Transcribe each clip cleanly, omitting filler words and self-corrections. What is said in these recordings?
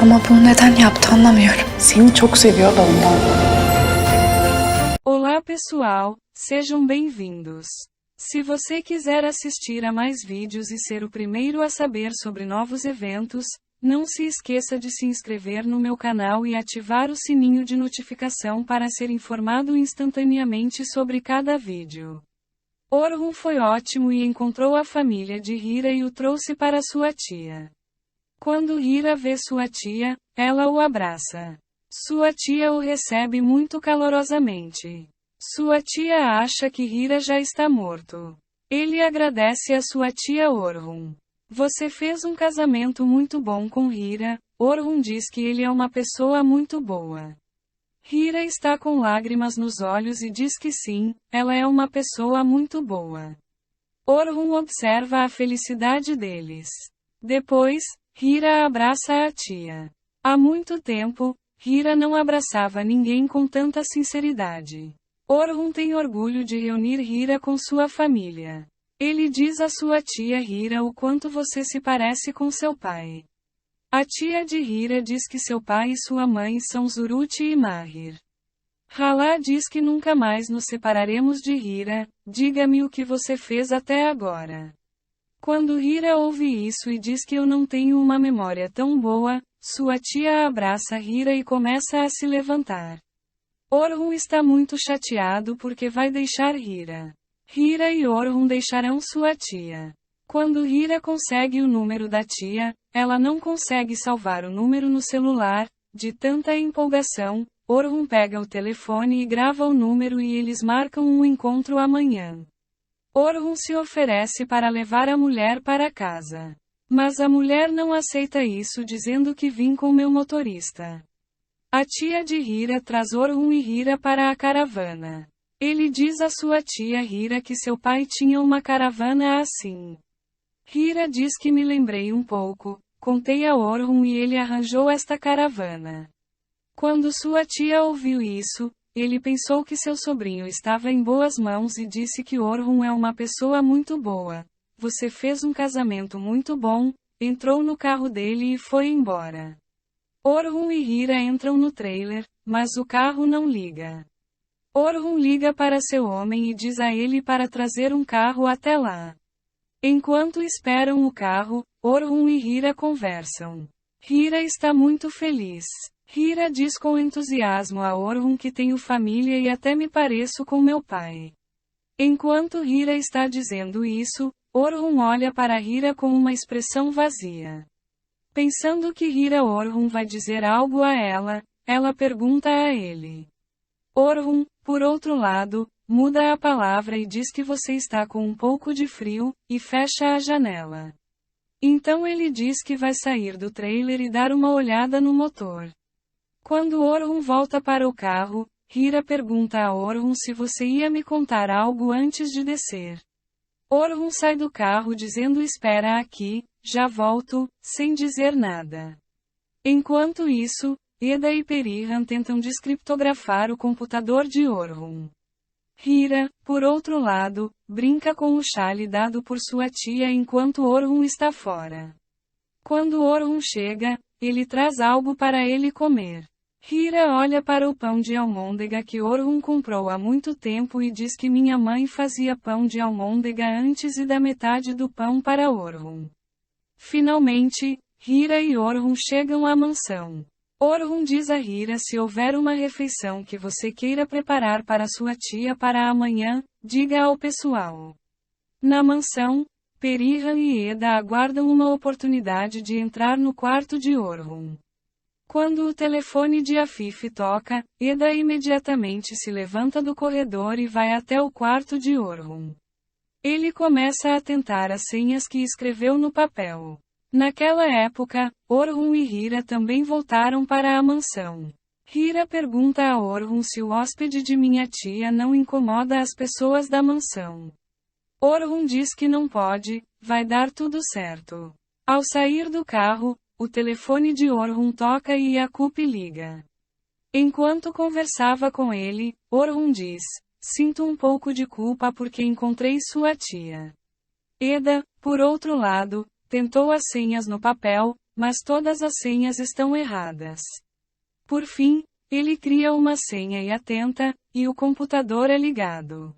Ama bunu neden yaptı anlamıyorum. Seni çok seviyor da ondan. Olá pessoal, sejam bem-vindos. Se você quiser assistir a mais vídeos e ser o primeiro a saber sobre novos eventos, não se esqueça de se inscrever no meu canal e ativar o sininho de notificação para ser informado instantaneamente sobre cada vídeo. Orhun foi ótimo e encontrou a família de Hira e o trouxe para sua tia. Quando Hira vê sua tia, ela o abraça. Sua tia o recebe muito calorosamente. Sua tia acha que Hira já está morto. Ele agradece a sua tia Orhun. Você fez um casamento muito bom com Hira. Orhun diz que ele é uma pessoa muito boa. Hira está com lágrimas nos olhos e diz que sim, ela é uma pessoa muito boa. Orhun observa a felicidade deles. Depois, Hira abraça a tia. Há muito tempo, Hira não abraçava ninguém com tanta sinceridade. Orhun tem orgulho de reunir Hira com sua família. Ele diz à sua tia Hira o quanto você se parece com seu pai. A tia de Hira diz que seu pai e sua mãe são Zuruti e Mahir. Hala diz que nunca mais nos separaremos de Hira. Diga-me o que você fez até agora. Quando Hira ouve isso e diz que eu não tenho uma memória tão boa, sua tia abraça Hira e começa a se levantar. Orhun está muito chateado porque vai deixar Hira. Hira e Orhun deixarão sua tia. Quando Hira consegue o número da tia, ela não consegue salvar o número no celular. De tanta empolgação, Orhun pega o telefone e grava o número e eles marcam um encontro amanhã. Orhun se oferece para levar a mulher para casa. Mas a mulher não aceita isso dizendo que vim com meu motorista. A tia de Hira traz Orhun e Hira para a caravana. Ele diz à sua tia Hira que seu pai tinha uma caravana assim. Hira diz que me lembrei um pouco, contei a Orhun e ele arranjou esta caravana. Quando sua tia ouviu isso, ele pensou que seu sobrinho estava em boas mãos e disse que Orhun é uma pessoa muito boa. Você fez um casamento muito bom, entrou no carro dele e foi embora. Orhun e Hira entram no trailer, mas o carro não liga. Orhun liga para seu homem e diz a ele para trazer um carro até lá. Enquanto esperam o carro, Orhun e Hira conversam. Hira está muito feliz. Hira diz com entusiasmo a Orhun que tenho família e até me pareço com meu pai. Enquanto Hira está dizendo isso, Orhun olha para Hira com uma expressão vazia. Pensando que Hira Orhun vai dizer algo a ela pergunta a ele. Orhun, por outro lado, muda a palavra e diz que você está com um pouco de frio, e fecha a janela. Então ele diz que vai sair do trailer e dar uma olhada no motor. Quando Orhun volta para o carro, Hira pergunta a Orhun se você ia me contar algo antes de descer. Orhun sai do carro dizendo espera aqui, já volto, sem dizer nada. Enquanto isso, Eda e Perihan tentam descriptografar o computador de Orhun. Hira, por outro lado, brinca com o chale dado por sua tia enquanto Orhun está fora. Quando Orhun chega, ele traz algo para ele comer. Hira olha para o pão de almôndega que Orhun comprou há muito tempo e diz que minha mãe fazia pão de almôndega antes e dá metade do pão para Orhun. Finalmente, Hira e Orhun chegam à mansão. Orhun diz a Hira se houver uma refeição que você queira preparar para sua tia para amanhã, diga ao pessoal. Na mansão, Perihan e Eda aguardam uma oportunidade de entrar no quarto de Orhun. Quando o telefone de Afif toca, Eda imediatamente se levanta do corredor e vai até o quarto de Orhun. Ele começa a tentar as senhas que escreveu no papel. Naquela época, Orhun e Hira também voltaram para a mansão. Hira pergunta a Orhun se o hóspede de minha tia não incomoda as pessoas da mansão. Orhun diz que não pode, vai dar tudo certo. Ao sair do carro, o telefone de Orhun toca e Yakup liga. Enquanto conversava com ele, Orhun diz, sinto um pouco de culpa porque encontrei sua tia. Eda, por outro lado, tentou as senhas no papel, mas todas as senhas estão erradas. Por fim, ele cria uma senha e a tenta, e o computador é ligado.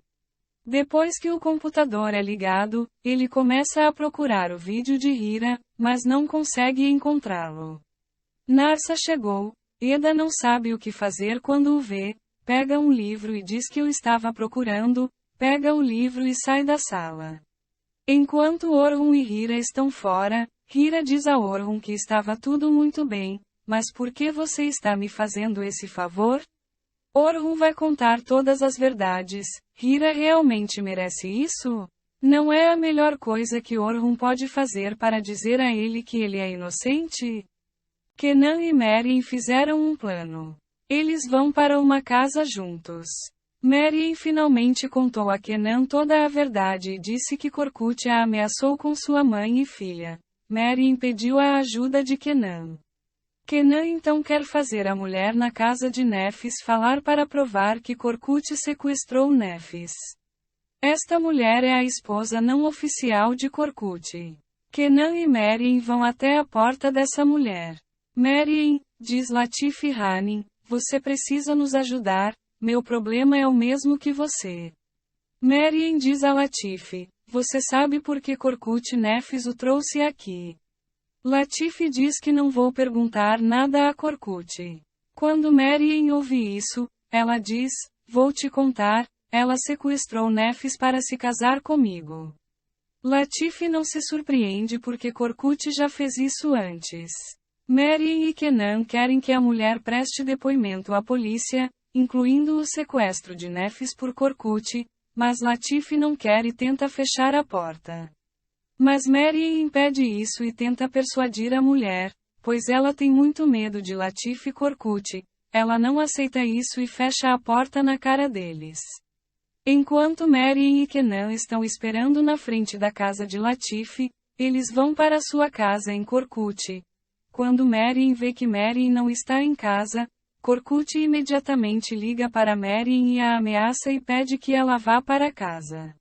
Depois que o computador é ligado, ele começa a procurar o vídeo de Hira, mas não consegue encontrá-lo. Narsa chegou. Eda não sabe o que fazer quando o vê, pega um livro e diz que o estava procurando, pega o livro e sai da sala. Enquanto Orhun e Hira estão fora, Hira diz a Orhun que estava tudo muito bem, mas por que você está me fazendo esse favor? Orhun vai contar todas as verdades. Hira realmente merece isso? Não é a melhor coisa que Orhun pode fazer para dizer a ele que ele é inocente? Kenan e Merin fizeram um plano. Eles vão para uma casa juntos. Merin finalmente contou a Kenan toda a verdade e disse que Korkut a ameaçou com sua mãe e filha. Merin pediu a ajuda de Kenan. Kenan então quer fazer a mulher na casa de Nefis falar para provar que Korkut sequestrou Nefis. Esta mulher é a esposa não oficial de Korkut. Kenan e Merin vão até a porta dessa mulher. Merin, diz Latif Hanin, você precisa nos ajudar, meu problema é o mesmo que você. Merin diz a Latif, você sabe por que Korkut Nefis o trouxe aqui. Latif diz que não vou perguntar nada a Korkut. Quando Merin ouve isso, ela diz, vou te contar, ela sequestrou Nefis para se casar comigo. Latif não se surpreende porque Korkut já fez isso antes. Merin e Kenan querem que a mulher preste depoimento à polícia, incluindo o sequestro de Nefis por Korkut, mas Latif não quer e tenta fechar a porta. Mas Merin impede isso e tenta persuadir a mulher, pois ela tem muito medo de Latif e Korkut. Ela não aceita isso e fecha a porta na cara deles. Enquanto Merin e Kenan estão esperando na frente da casa de Latif, eles vão para sua casa em Korkut. Quando Merin vê que Merin não está em casa, Korkut imediatamente liga para Merin e a ameaça e pede que ela vá para casa.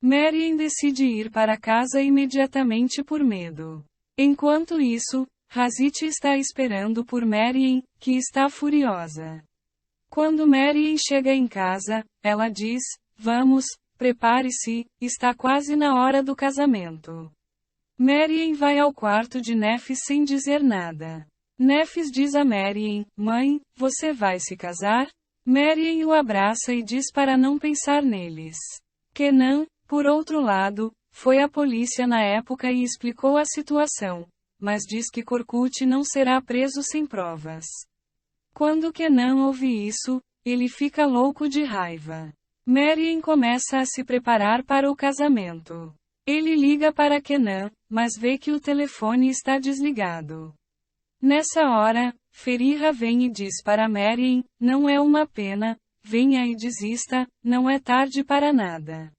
Merin decide ir para casa imediatamente por medo. Enquanto isso, Hazit está esperando por Merin, que está furiosa. Quando Merin chega em casa, ela diz, vamos, prepare-se, está quase na hora do casamento. Merin vai ao quarto de Nefis sem dizer nada. Nefis diz a Merin, mãe, você vai se casar? Merin o abraça e diz para não pensar neles. Kenan, por outro lado, foi à polícia na época e explicou a situação, mas diz que Korkut não será preso sem provas. Quando Kenan ouve isso, ele fica louco de raiva. Merin começa a se preparar para o casamento. Ele liga para Kenan, mas vê que o telefone está desligado. Nessa hora, Feriha vem e diz para Merin, não é uma pena, venha e desista, não é tarde para nada.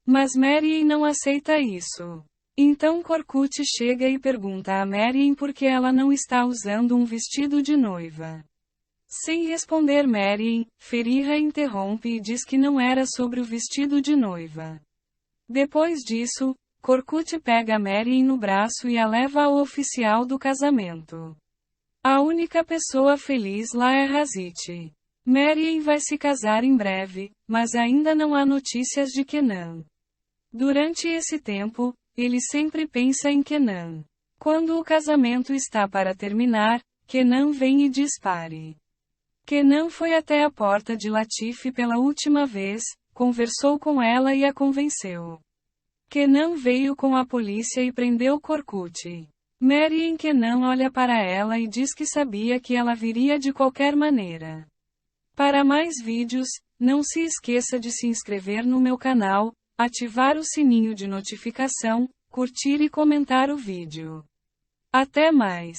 Mas Merin não aceita isso. Então Korkut chega e pergunta a Merin por que ela não está usando um vestido de noiva. Sem responder Merin, Feriha interrompe e diz que não era sobre o vestido de noiva. Depois disso, Korkut pega Merin no braço e a leva ao oficial do casamento. A única pessoa feliz lá é Hazit. Merin vai se casar em breve, mas ainda não há notícias de Kenan. Durante esse tempo, ele sempre pensa em Kenan. Quando o casamento está para terminar, Kenan vem e dispare. Kenan foi até a porta de Latif pela última vez, conversou com ela e a convenceu. Kenan veio com a polícia e prendeu Korkut. Merin Kenan olha para ela e diz que sabia que ela viria de qualquer maneira. Para mais vídeos, não se esqueça de se inscrever no meu canal, ativar o sininho de notificação, curtir e comentar o vídeo. Até mais!